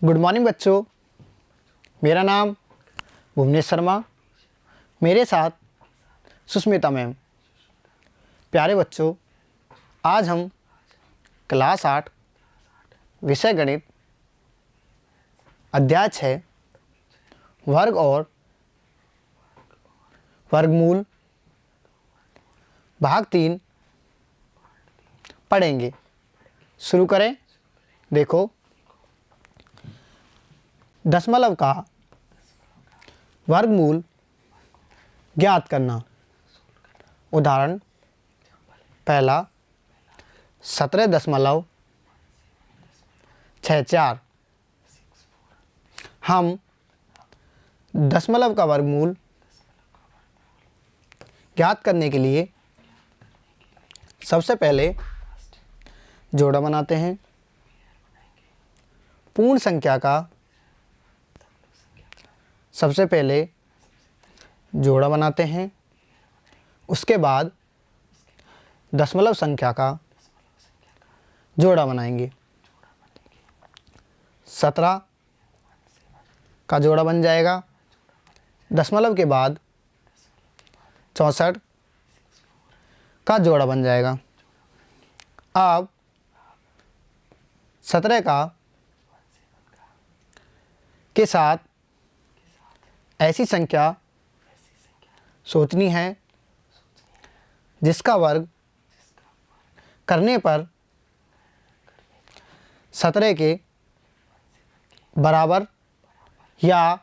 Good morning बच्चों। मेरा नाम भुवनेश शर्मा, मेरे साथ सुष्मिता मैम। प्यारे बच्चों, आज हम क्लास 8 विषय गणित अध्याय 6 वर्ग और वर्गमूल भाग 3 पढ़ेंगे। शुरू करें। देखो, दशमलव का वर्गमूल ज्ञात करना। उदाहरण पहला 17.64। हम दशमलव का वर्गमूल ज्ञात करने के लिए सबसे पहले जोड़ा बनाते हैं। पूर्ण संख्या का सबसे पहले जोड़ा बनाते हैं, उसके बाद दशमलव संख्या का जोड़ा बनाएंगे। 17 का जोड़ा बन जाएगा, दशमलव के बाद 64 का जोड़ा बन जाएगा। अब 17 का के साथ ऐसी संख्या सोचनी है जिसका वर्ग करने पर 17 के बराबर या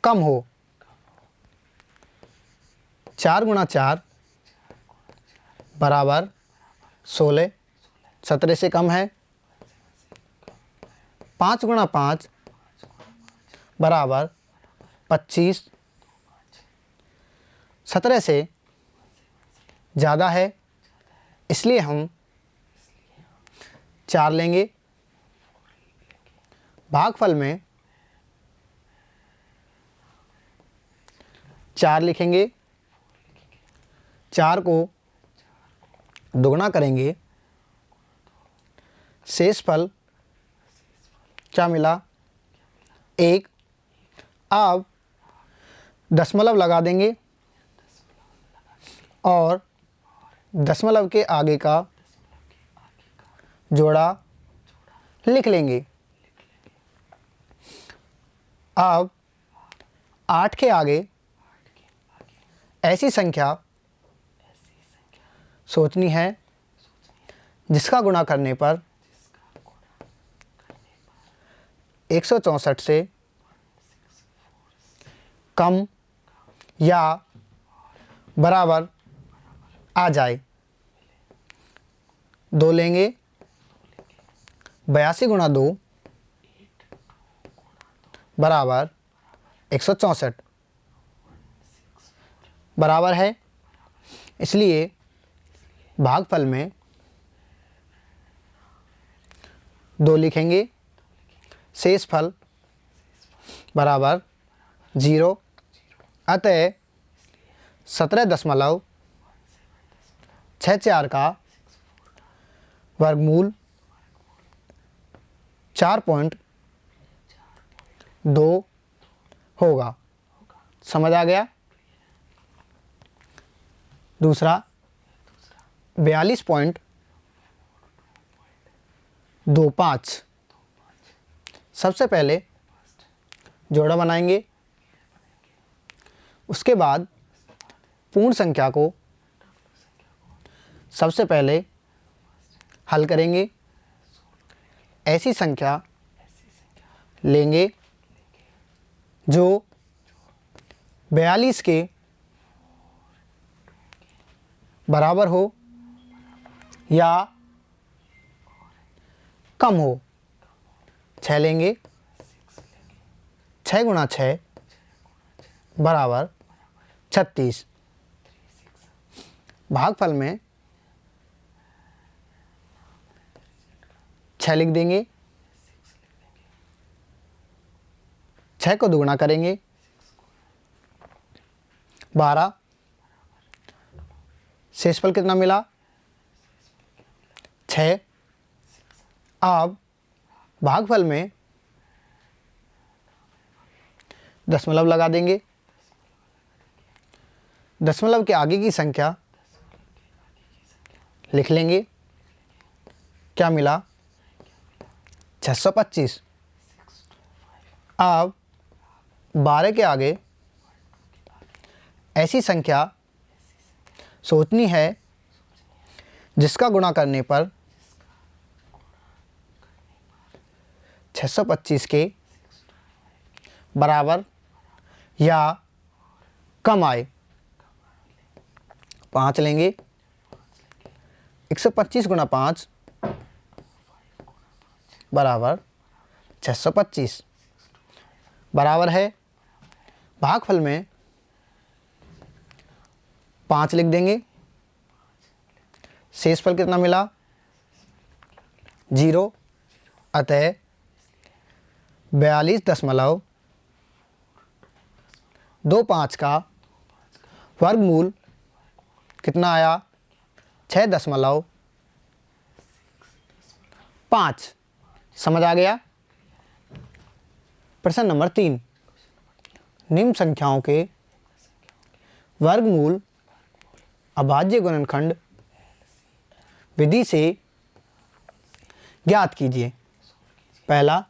कम हो। 4 गुणा 4 बराबर 16, 17 से कम है। 5 गुणा 5 बराबर 25, 17 से ज़्यादा है, इसलिए हम 4 लेंगे। भागफल में 4 लिखेंगे। 4 को दोगुना करेंगे, शेषफल क्या मिला? 1। अब दशमलव लगा देंगे और दशमलव के आगे का जोड़ा लिख लेंगे। अब 8 के आगे ऐसी संख्या सोचनी है जिसका गुणा करने पर 164 से कम या बराबर आ जाए। 2 लेंगे। 82 गुणा 2 बराबर 164 बराबर है, इसलिए भागफल में 2 लिखेंगे। शेषफल बराबर 0। अतः 17.64 का वर्गमूल 4.2 होगा। समझ आ गया? दूसरा 42.25। सबसे पहले जोड़ा बनाएंगे, उसके बाद पूर्ण संख्या को सबसे पहले हल करेंगे। ऐसी संख्या लेंगे जो 42 के बराबर हो या कम हो। 6 लेंगे। 6 गुणा 6 बराबर 36। भागफल में 6 लिख देंगे। 6 को दोगुना करेंगे, 12। शेषफल कितना मिला? 6। अब भागफल में दशमलव लगा देंगे। दशमलव के आगे की संख्या लिख लेंगे। क्या मिला? 625। अब 12 के आगे ऐसी संख्या सोचनी है जिसका गुणा करने पर 625 के बराबर या कम आए। 5 लेंगे। 125 गुणा 5 बराबर 625 बराबर है। भागफल में 5 लिख देंगे। शेषफल कितना मिला? 0। अतः 42.25 का वर्गमूल कितना आया? 6.5। समझ आ गया? प्रश्न नंबर 3, निम्न संख्याओं के वर्गमूल अभाज्य गुणनखंड विधि से ज्ञात कीजिए। पहला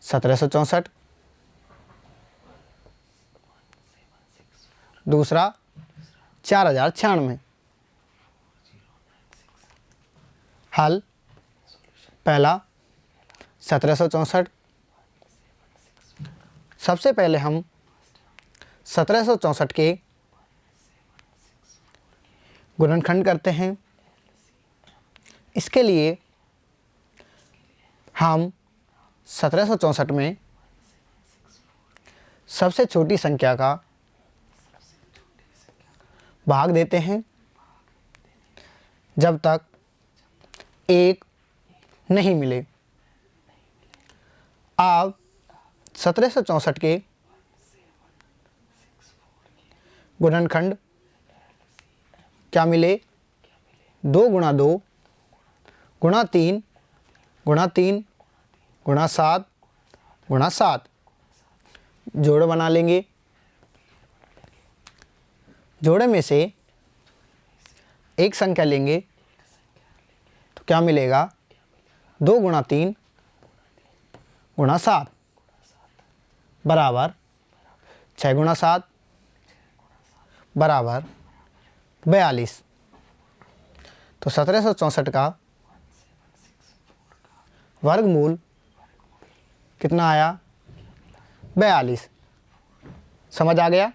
1764, दूसरा 4096। हल। पहला 1764। सबसे पहले हम 1764 के गुणनखंड करते हैं। इसके लिए हम 1764 में सबसे छोटी संख्या का भाग देते हैं जब तक 1 नहीं मिले। अब 1764 के गुणनखंड क्या मिले? 2 गुणा 2 गुणा 3 गुणा 3 गुणा 7 गुणा 7। जोड़ बना लेंगे। जोड़े में से एक संख्या लेंगे तो क्या मिलेगा? 2 गुणा 3 गुणा 7 बराबर 6 गुणा 7 बराबर 42। तो 1764 का वर्गमूल कितना आया? 42। समझ आ गया?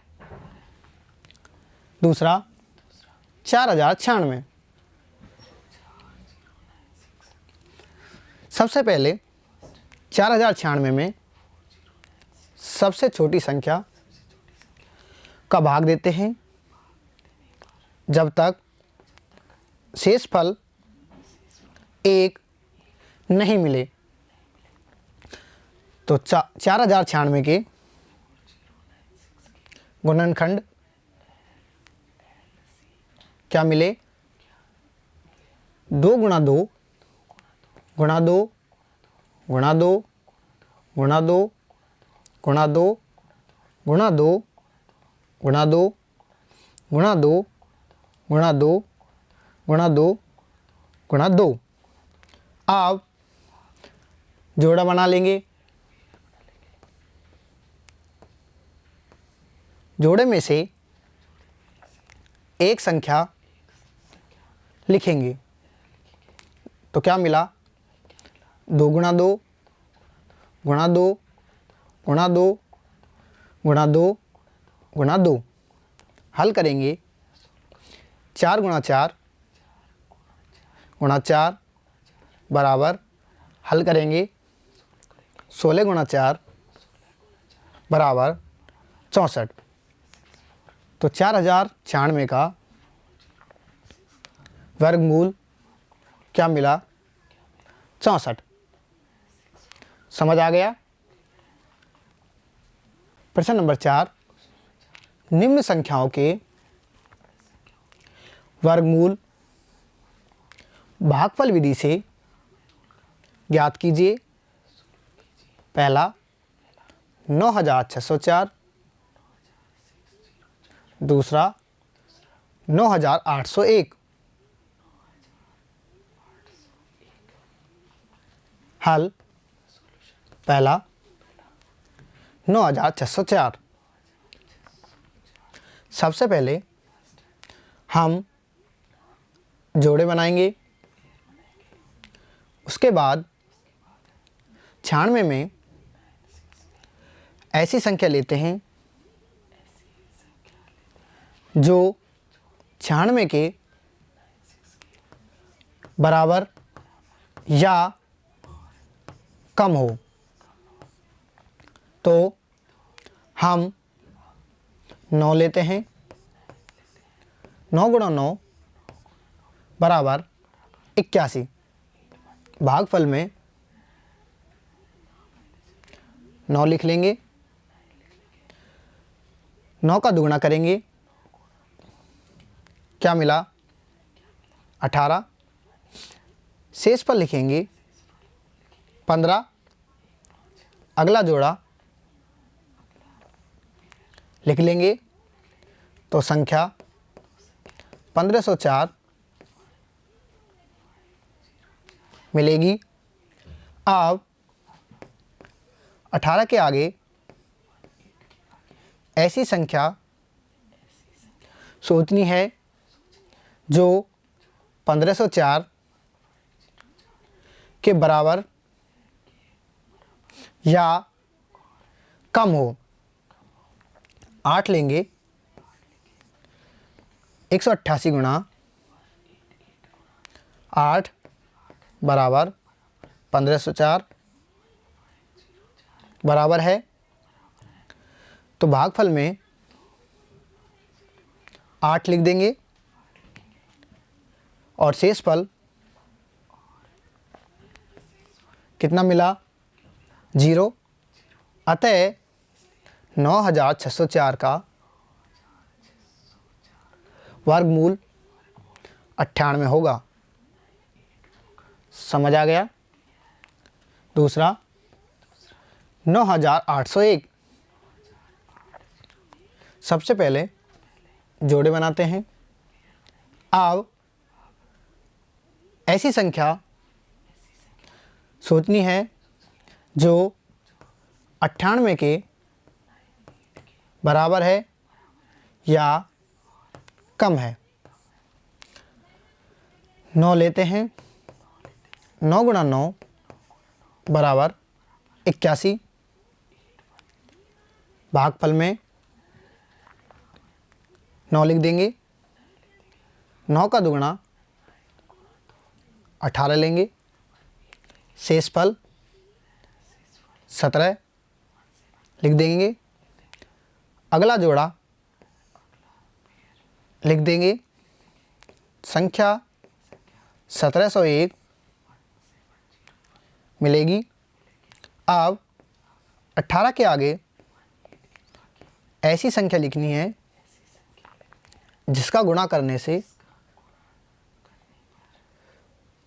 दूसरा 4096। सबसे पहले 4096 में सबसे छोटी संख्या का भाग देते हैं जब तक शेषफल 1 नहीं मिले। तो 4096 के गुणनखंड क्या मिले? 2 गुणा 2 गुणा 2 गुणा 2 गुणा 2 गुणा 2 गुणा 2 गुणा 2 गुणा 2 गुणा 2 गुणा 2 गुणा 2। अब जोड़ा बना लेंगे। जोड़े में से एक संख्या लिखेंगे तो क्या मिला? 2 गुणा 2 गुणा 2 गुणा 2 गुणा 2 गुणा 2। हल करेंगे। 4 गुणा 4 गुणा 4 बराबर, हल करेंगे 16 गुणा 4 बराबर 64। तो 4096 का वर्गमूल क्या मिला? 64। समझ आ गया? प्रश्न नंबर 4, निम्न संख्याओं के वर्गमूल भागफल विधि से ज्ञात कीजिए। पहला 9,604, दूसरा 9,801। हल पहला 9,604। सबसे पहले हम जोड़े बनाएंगे, उसके बाद 96 में ऐसी संख्या लेते हैं जो 96 के बराबर या कम हो। तो हम 9 लेते हैं, 9 गुणा 9 बराबर 81। भागफल में 9 लिख लेंगे, 9 का दुगुना करेंगे, क्या मिला 18। शेष पर लिखेंगे 15। अगला जोड़ा लिख लेंगे तो संख्या 1504 मिलेगी। अब 18 के आगे ऐसी संख्या सोचनी है जो 1504 के बराबर या कम हो। 8 लेंगे, 188 गुणा 8 बराबर 1504 बराबर है। तो भागफल में 8 लिख देंगे और शेषफल कितना मिला 0। अतः 9,604 का वर्गमूल 98 होगा। समझ आ गया। दूसरा 9,801। सबसे पहले जोड़े बनाते हैं। अब ऐसी संख्या सोचनी है जो 98 के बराबर है या कम है। 9 लेते हैं, 9 गुणा 9 बराबर 81। भागफल में 9 लिख देंगे, 9 का दुगुना 18 लेंगे, शेषफल 17 लिख देंगे। अगला जोड़ा लिख देंगे, संख्या 1701 मिलेगी। अब 18 के आगे ऐसी संख्या लिखनी है जिसका गुणा करने से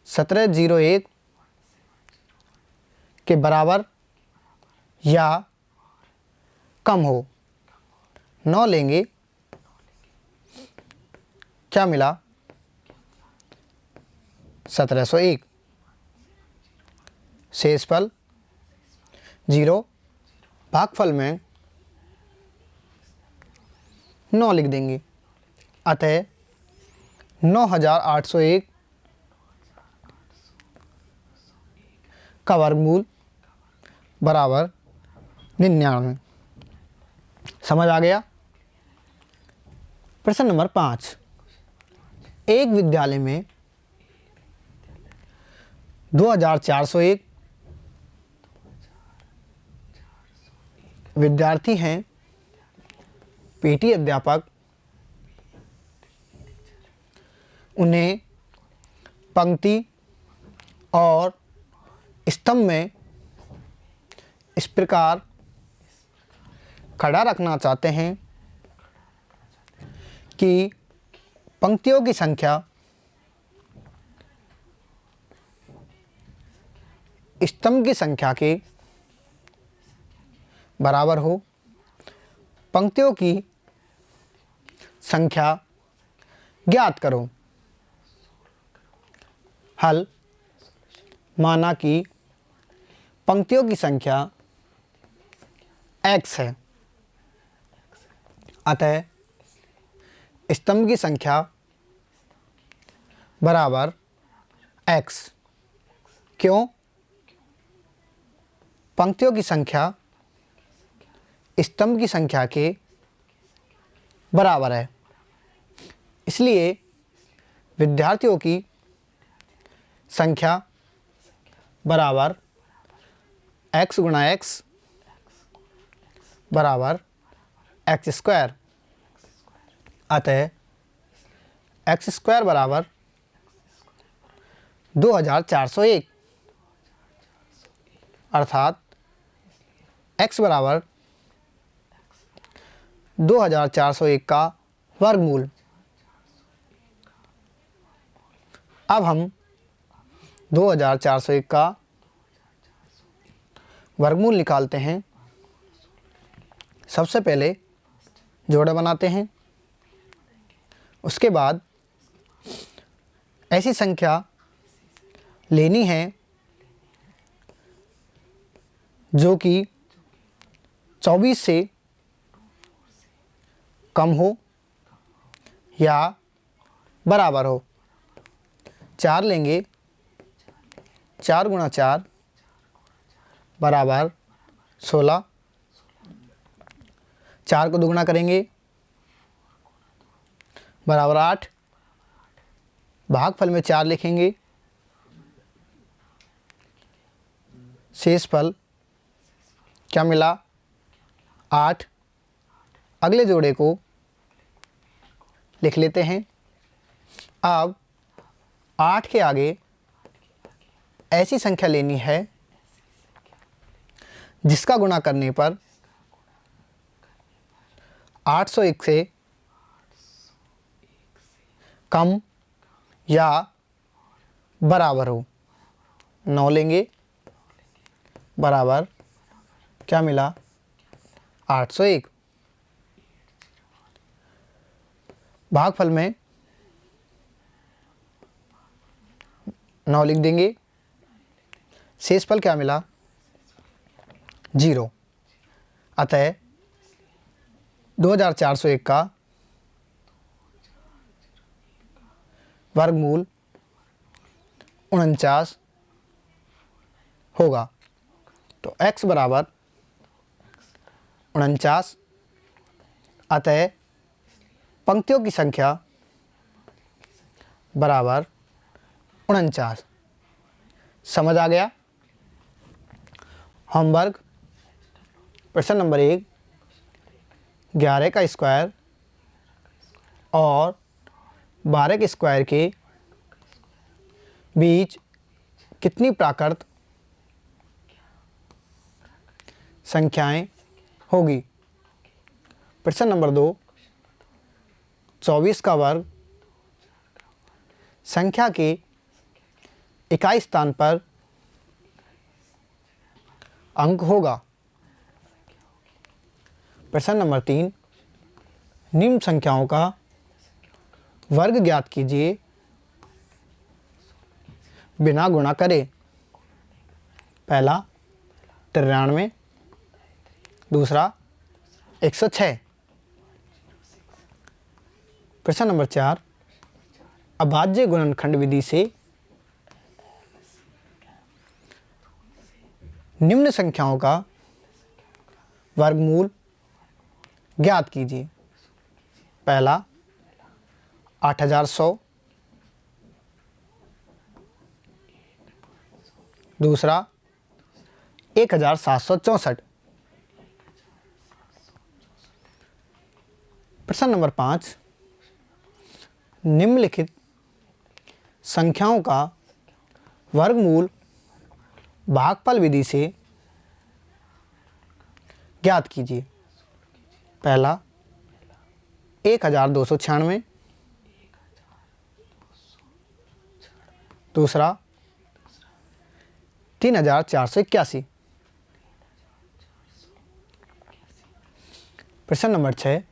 1701 के बराबर या कम हो। 9 लेंगे, क्या मिला 1701। शेषफल 0। भागफल में 9 लिख देंगे। अतः 9,801 का वर्गमूल बराबर 99। समझ आ गया। प्रश्न नंबर 5। एक विद्यालय में 2,401 विद्यार्थी हैं। पीटी अध्यापक उन्हें पंक्ति और स्तंभ में इस प्रकार खड़ा रखना चाहते हैं कि पंक्तियों की संख्या स्तंभ की संख्या के बराबर हो पंक्तियों की संख्या ज्ञात करो। हल। माना कि पंक्तियों की संख्या x है, अतः स्तंभ की संख्या बराबर x। क्यों? पंक्तियों की संख्या स्तंभ की संख्या के बराबर है, इसलिए विद्यार्थियों की संख्या बराबर x गुणा x बराबर x स्क्वायर। अतः x स्क्वायर बराबर 2401, अर्थात x बराबर 2401 का वर्गमूल। अब हम 2401 का वर्गमूल निकालते हैं। सबसे पहले जोड़े बनाते हैं, उसके बाद ऐसी संख्या लेनी है जो कि 24 से कम हो या बराबर हो। 4 लेंगे, 4 गुणा 4 बराबर 16। 4 को दुगुना करेंगे बराबर 8। भागफल में 4 लिखेंगे, शेषफल क्या मिला? 8। अगले जोड़े को लिख लेते हैं। अब 8 के आगे ऐसी संख्या लेनी है जिसका गुणा करने पर 801 से कम या बराबर हो। 9 लेंगे बराबर क्या मिला? 801। भागफल में 9 लिख देंगे, शेषफल क्या मिला? 0। अतः 2401 का वर्गमूल 49 होगा। तो x बराबर 49, अतः पंक्तियों की संख्या बराबर 49। समझ आ गया? होमवर्क प्रश्न नंबर 1, 11 का स्क्वायर और 12 के स्क्वायर के बीच कितनी प्राकृत संख्याएं होगी। प्रश्न नंबर 2, 24 का वर्ग संख्या के इकाई स्थान पर अंक होगा। प्रश्न नंबर 3, निम्न संख्याओं का वर्ग ज्ञात कीजिए बिना गुणा करे। पहला 93, दूसरा 106। प्रश्न नंबर 4, अभाज्य गुणनखंड विधि से निम्न संख्याओं का वर्गमूल ज्ञात कीजिए। पहला 8100, दूसरा 1764। प्रश्न नंबर 5, निम्नलिखित संख्याओं का वर्गमूल भागफल विधि से ज्ञात कीजिए। पहला 1296, दूसरा 3481। प्रश्न नंबर 6,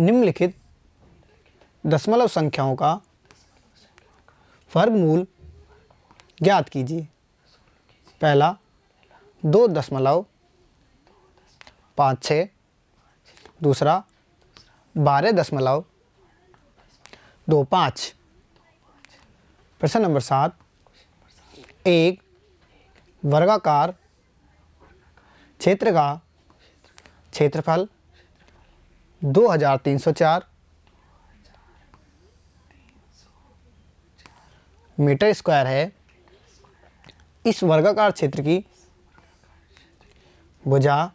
निम्नलिखित दशमलव संख्याओं का वर्गमूल ज्ञात कीजिए। पहला 2.56, दूसरा 12.25। प्रश्न नंबर 7, एक वर्गाकार क्षेत्र का क्षेत्रफल 2304 मीटर स्क्वायर है। इस वर्गाकार क्षेत्र की भुजा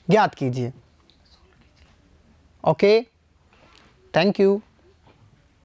ज्ञात कीजिए। Okay, thank you.